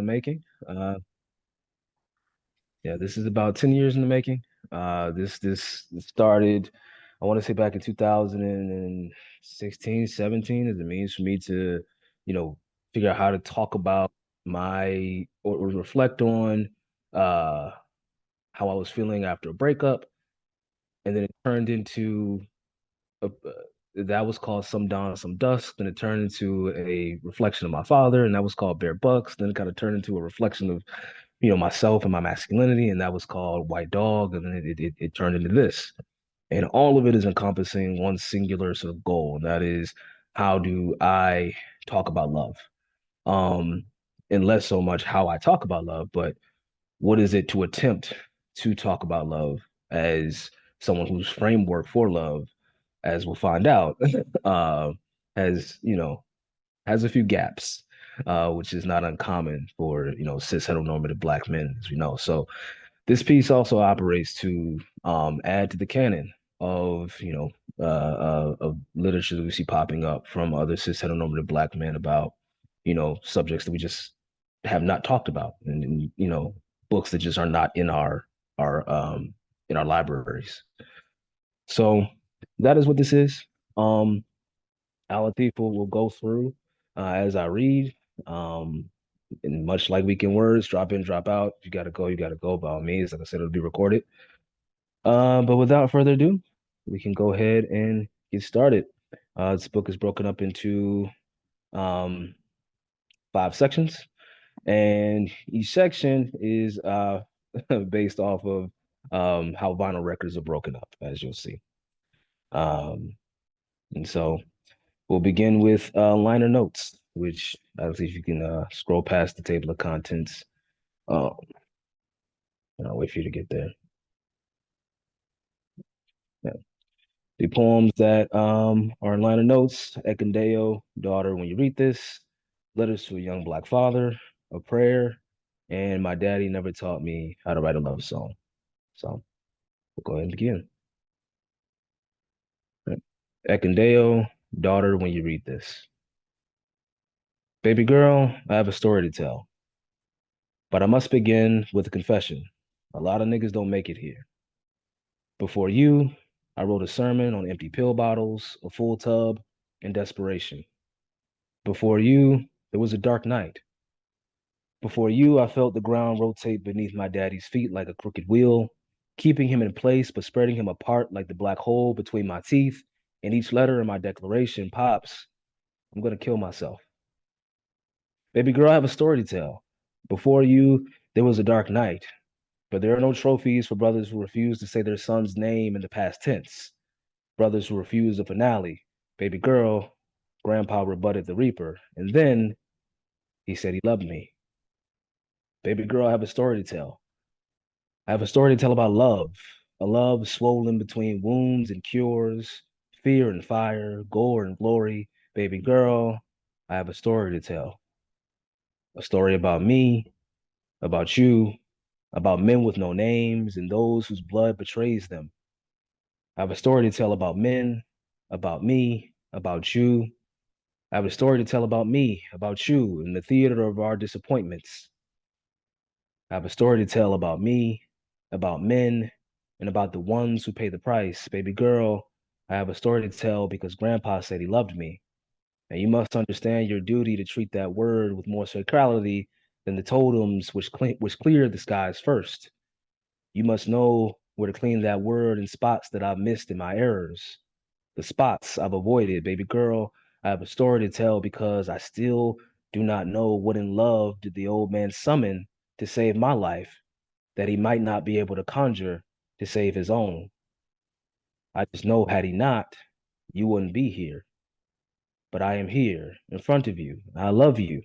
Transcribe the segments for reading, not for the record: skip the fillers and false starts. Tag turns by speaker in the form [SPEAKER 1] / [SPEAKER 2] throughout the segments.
[SPEAKER 1] the making. Yeah, this is about 10 years in the making. This started, I want to say back in 2016, 17, as a means for me to, you know, figure out how to talk about my or reflect on uh how I was feeling after a breakup. And then it turned into that was called Some Dawn, Some Dusk. Then it turned into a reflection of my father, and that was called Bare Bucks. Then it kind of turned into a reflection of, myself and my masculinity, and that was called White Dog. And then it turned into this. And all of it is encompassing one singular sort of goal, and that is how do I talk about love? Um, and less so much how I talk about love, but what is it to attempt to talk about love as someone whose framework for love, as we'll find out, uh, has has a few gaps, which is not uncommon for cis heteronormative Black men, as we know. So this piece also operates to add to the canon of of literature that we see popping up from other cis heteronormative Black men about subjects that we just have not talked about, and books that just are not in our in our libraries. So that is what this is. Um, Alatif will go through as I read. Um, and much like weekend words, drop in, drop out. If you gotta go, you gotta go. By all means, like I said, it'll be recorded. But without further ado, we can go ahead and get started. This book is broken up into um, 5 sections, and each section is based off of how vinyl records are broken up, as you'll see. Um, and so we'll begin with liner notes, which I don't see if you can scroll past the table of contents. Um, and I'll wait for you to get there. Yeah. The poems that are in liner notes: Ekindeo, Daughter, When You Read This, Letters to a Young Black Father, A Prayer, and My Daddy Never Taught Me How to Write a Love Song. So we'll go ahead and begin. Right. Ekindeo, Daughter, When You Read This. Baby girl, I have a story to tell, but I must begin with a confession. A lot of niggas don't make it here. Before you, I wrote a sermon on empty pill bottles, a full tub, and desperation. Before you, there was a dark night. Before you, I felt the ground rotate beneath my daddy's feet like a crooked wheel, keeping him in place but spreading him apart like the black hole between my teeth. And each letter in my declaration, Pops, I'm going to kill myself. Baby girl, I have a story to tell. Before you, there was a dark night, but there are no trophies for brothers who refuse to say their son's name in the past tense. Brothers who refuse the finale. Baby girl, Grandpa rebutted the Reaper, and then he said he loved me. Baby girl, I have a story to tell. I have a story to tell about love, a love swollen between wounds and cures, fear and fire, gore and glory. Baby girl, I have a story to tell. A story about me, about you, about men with no names and those whose blood betrays them. I have a story to tell about men, about me, about you. I have a story to tell about me, about you, in the theater of our disappointments. I have a story to tell about me, about men, and about the ones who pay the price. Baby girl, I have a story to tell because Grandpa said he loved me. And you must understand your duty to treat that word with more sacrality than the totems which clear the skies first. You must know where to clean that word in spots that I've missed in my errors, the spots I've avoided. Baby girl, I have a story to tell because I still do not know what in love did the old man summon to save my life that he might not be able to conjure to save his own. I just know had he not, you wouldn't be here. But I am here in front of you. I love you.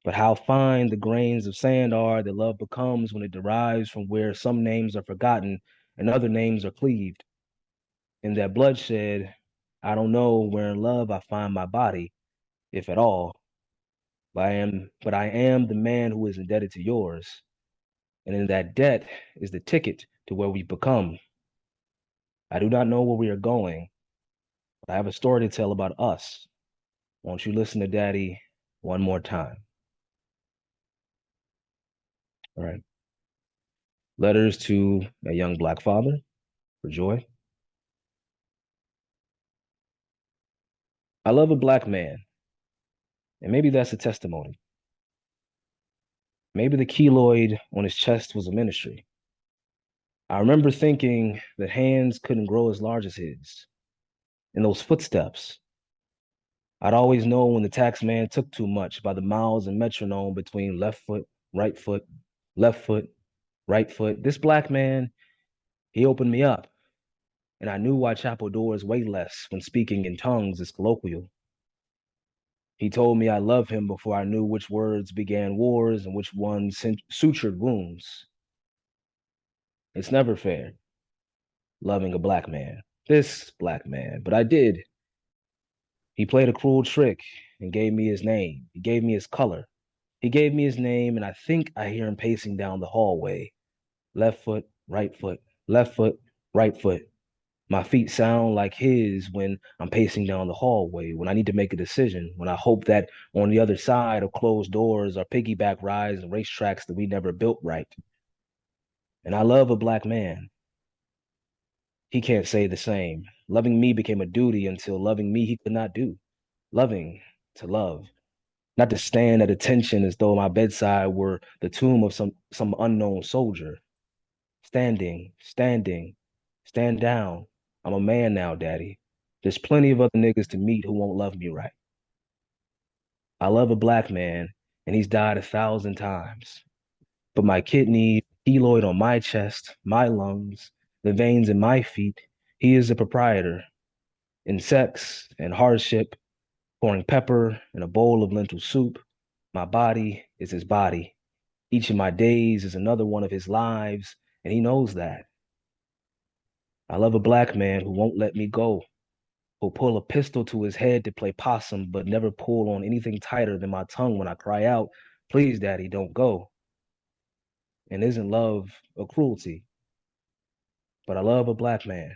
[SPEAKER 1] But how fine the grains of sand are that love becomes when it derives from where some names are forgotten and other names are cleaved. In that bloodshed, I don't know where in love I find my body, if at all. But I am the man who is indebted to yours. And in that debt is the ticket to where we become. I do not know where we are going, but I have a story to tell about us. Won't you listen to Daddy one more time? All right. Letters to a young black father for joy. I love a black man, and maybe that's a testimony. Maybe the keloid on his chest was a ministry. I remember thinking that hands couldn't grow as large as his. And those footsteps, I'd always know when the tax man took too much by the miles and metronome between left foot, right foot, left foot, right foot. This black man, he opened me up, and I knew why chapel doors weigh less when speaking in tongues is colloquial. He told me I love him before I knew which words began wars and which ones sutured wounds. It's never fair, loving a black man, this black man, but I did. He played a cruel trick and gave me his name. He gave me his color. He gave me his name, and I think I hear him pacing down the hallway. Left foot, right foot, left foot, right foot. My feet sound like his when I'm pacing down the hallway, when I need to make a decision, when I hope that on the other side of closed doors are piggyback rides and racetracks that we never built right. And I love a black man. He can't say the same. Loving me became a duty until loving me he could not do. Loving to love, not to stand at attention as though my bedside were the tomb of some unknown soldier. Standing, standing, stand down. I'm a man now, daddy. There's plenty of other niggas to meet who won't love me right. I love a black man, and he's died 1,000 times. But my kidney, keloid on my chest, my lungs, the veins in my feet, he is the proprietor. In sex and hardship, pouring pepper in a bowl of lentil soup, my body is his body. Each of my days is another one of his lives, and he knows that. I love a black man who won't let me go, who'll pull a pistol to his head to play possum, but never pull on anything tighter than my tongue when I cry out, please, daddy, don't go. And isn't love a cruelty? But I love a black man,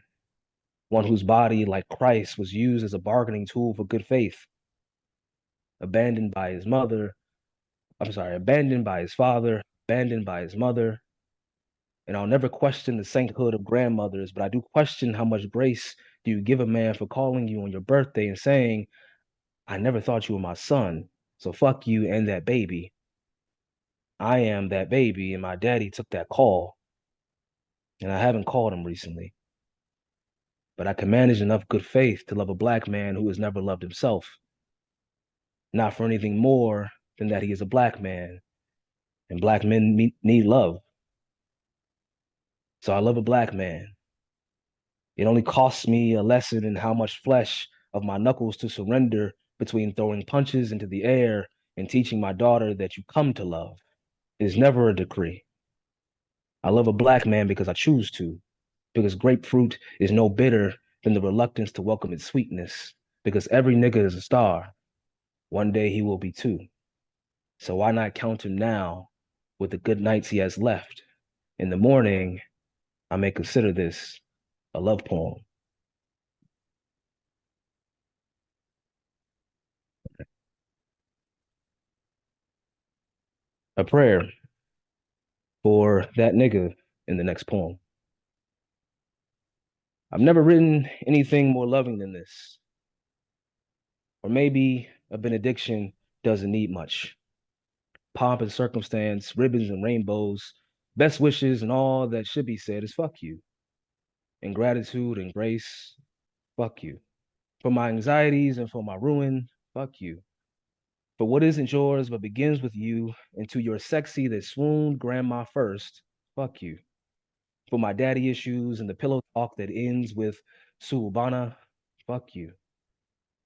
[SPEAKER 1] one whose body, like Christ, was used as a bargaining tool for good faith, abandoned by his mother, abandoned by his father, abandoned by his mother. And I'll never question the sainthood of grandmothers, but I do question how much grace do you give a man for calling you on your birthday and saying, I never thought you were my son, so fuck you and that baby. I am that baby, and my daddy took that call, and I haven't called him recently. But I can manage enough good faith to love a black man who has never loved himself, not for anything more than that he is a black man, and black men need love. So I love a black man. It only costs me a lesson in how much flesh of my knuckles to surrender between throwing punches into the air and teaching my daughter that you come to love. It is never a decree. I love a black man because I choose to, because grapefruit is no bitter than the reluctance to welcome its sweetness, because every nigga is a star. One day he will be too. So why not count him now with the good nights he has left? In the morning, I may consider this a love poem. A prayer for that nigga in the next poem. I've never written anything more loving than this. Or maybe a benediction doesn't need much. Pomp and circumstance, ribbons and rainbows, best wishes and all that should be said is fuck you. And gratitude and grace, fuck you. For my anxieties and for my ruin, fuck you. For what isn't yours but begins with you, and to your sexy that swooned grandma first, fuck you. For my daddy issues and the pillow talk that ends with Suubana, fuck you.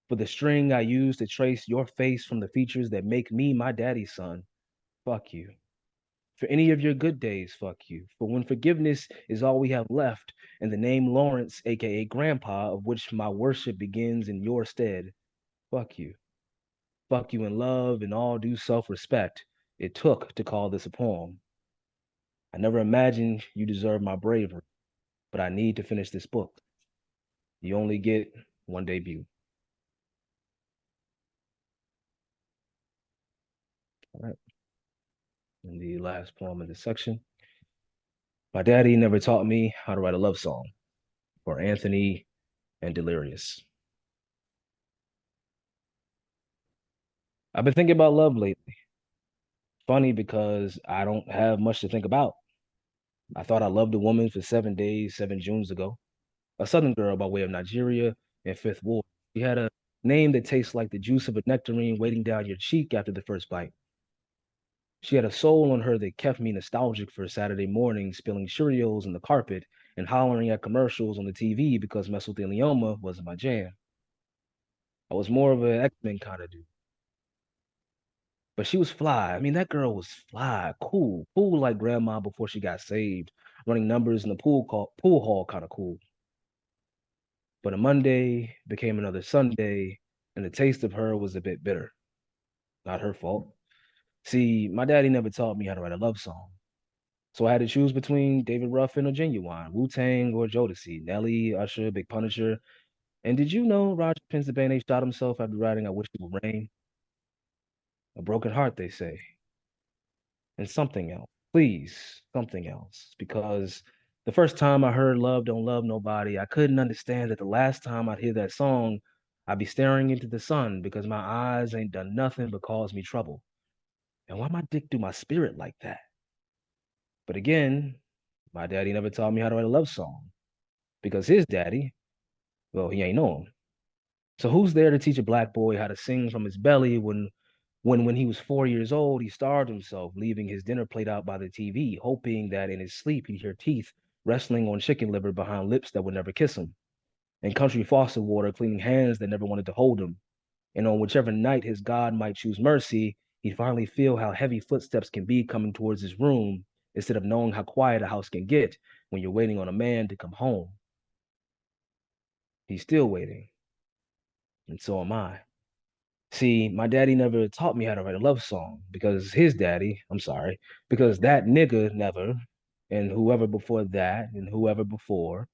[SPEAKER 1] For the string I use to trace your face from the features that make me my daddy's son, fuck you. For any of your good days, fuck you. For when forgiveness is all we have left, and the name Lawrence, aka Grandpa, of which my worship begins in your stead, fuck you. Fuck you in love and all due self respect it took to call this a poem. I never imagined you deserve my bravery, but I need to finish this book. You only get one debut. All right. in the last poem in this section. My daddy never taught me how to write a love song for Anthony and Delirious. I've been thinking about love lately. Funny because I don't have much to think about. I thought I loved a woman for 7 days, 7 Junes ago. A southern girl by way of Nigeria and Fifth Ward. She had a name that tastes like the juice of a nectarine waiting down your cheek after the first bite. She had a soul on her that kept me nostalgic for Saturday mornings, spilling Cheerios on the carpet and hollering at commercials on the TV because mesothelioma wasn't my jam. I was more of an X-Men kind of dude. But she was fly. I mean, that girl was fly, cool like grandma before she got saved, running numbers in the pool hall kind of cool. But a Monday became another Sunday, and the taste of her was a bit bitter. Not her fault. See, my daddy never taught me how to write a love song. So I had to choose between David Ruffin or Genuine, Wu-Tang or Jodeci, Nelly, Usher, Big Punisher. And did you know Roger Pennsylvania shot himself after writing I Wish It Would Rain? A broken heart, they say. And something else. Please, something else. Because the first time I heard Love Don't Love Nobody, I couldn't understand that the last time I'd hear that song, I'd be staring into the sun because my eyes ain't done nothing but cause me trouble. And why my dick do my spirit like that? But again, my daddy never taught me how to write a love song because his daddy, well, he ain't know him. So who's there to teach a black boy how to sing from his belly when he was 4 years old, he starved himself, leaving his dinner plate out by the TV, hoping that in his sleep he'd hear teeth wrestling on chicken liver behind lips that would never kiss him, and country faucet water cleaning hands that never wanted to hold him. And on whichever night his God might choose mercy, he'd finally feel how heavy footsteps can be coming towards his room instead of knowing how quiet a house can get when you're waiting on a man to come home. He's still waiting, and so am I. See, my daddy never taught me how to write a love song because his daddy, I'm sorry, because that nigga never, and whoever before that, and whoever before,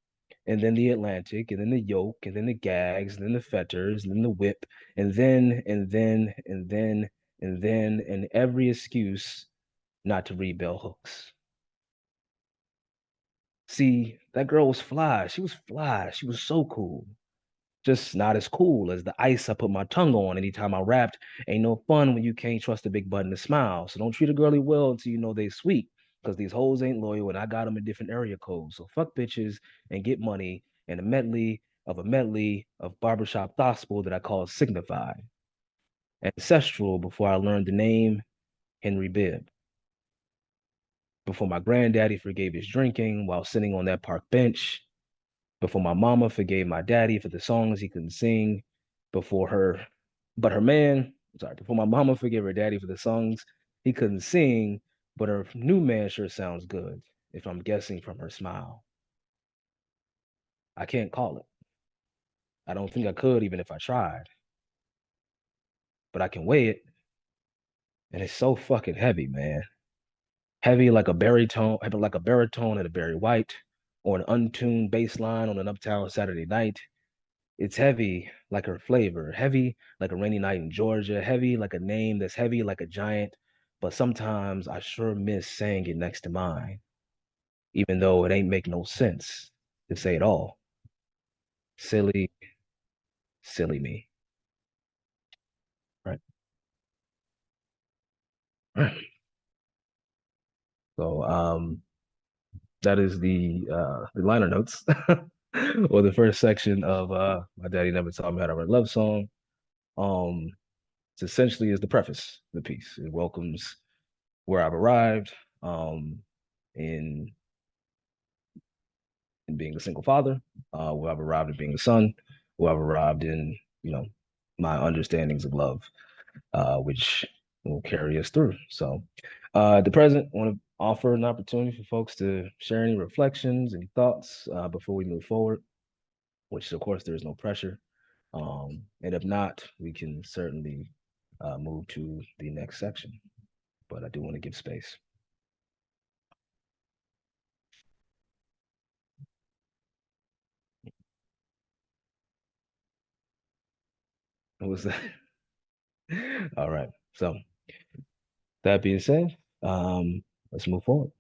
[SPEAKER 1] and then the Atlantic, and then the yoke, and then the gags, and then the fetters, and then the whip, and every excuse not to read bell hooks. See, that girl was fly. She was fly. She was so cool. Just not as cool as the ice I put my tongue on anytime I rapped. Ain't no fun when you can't trust a big button to smile. So don't treat a girlie well until you know they sweet. Because these hoes ain't loyal and I got them in different area codes. So fuck bitches and get money and a medley of barbershop gospel that I call signified. Ancestral before I learned the name Henry Bibb. Before my granddaddy forgave his drinking while sitting on that park bench, before my mama forgave my daddy for the songs he couldn't sing, before her, but her man, sorry, before my mama forgave her daddy for the songs he couldn't sing, but her new man sure sounds good, if I'm guessing from her smile. I can't call it. I don't think I could even if I tried, but I can weigh it, and it's so fucking heavy, man. Heavy like a baritone at a Barry White, or an untuned bass line on an uptown Saturday night. It's heavy like her flavor, heavy like a rainy night in Georgia, heavy like a name that's heavy like a giant. But sometimes I sure miss saying it next to mine, even though it ain't make no sense to say it all. Silly, silly me. Right. So that is the liner notes or the first section of My Daddy Never Taught Me How to Write a Love Song. Um it's essentially is the preface of the piece. It welcomes where I've arrived. In being a single father, where I've arrived at being a son, where I've arrived in, you know, my understandings of love, which will carry us through. So, at the present, I want to offer an opportunity for folks to share any reflections, any thoughts before we move forward, which, of course, there's no pressure. And if not, we can certainly move to the next section. But I do want to give space. What was that? All right. So, that being said, Um, let's move forward.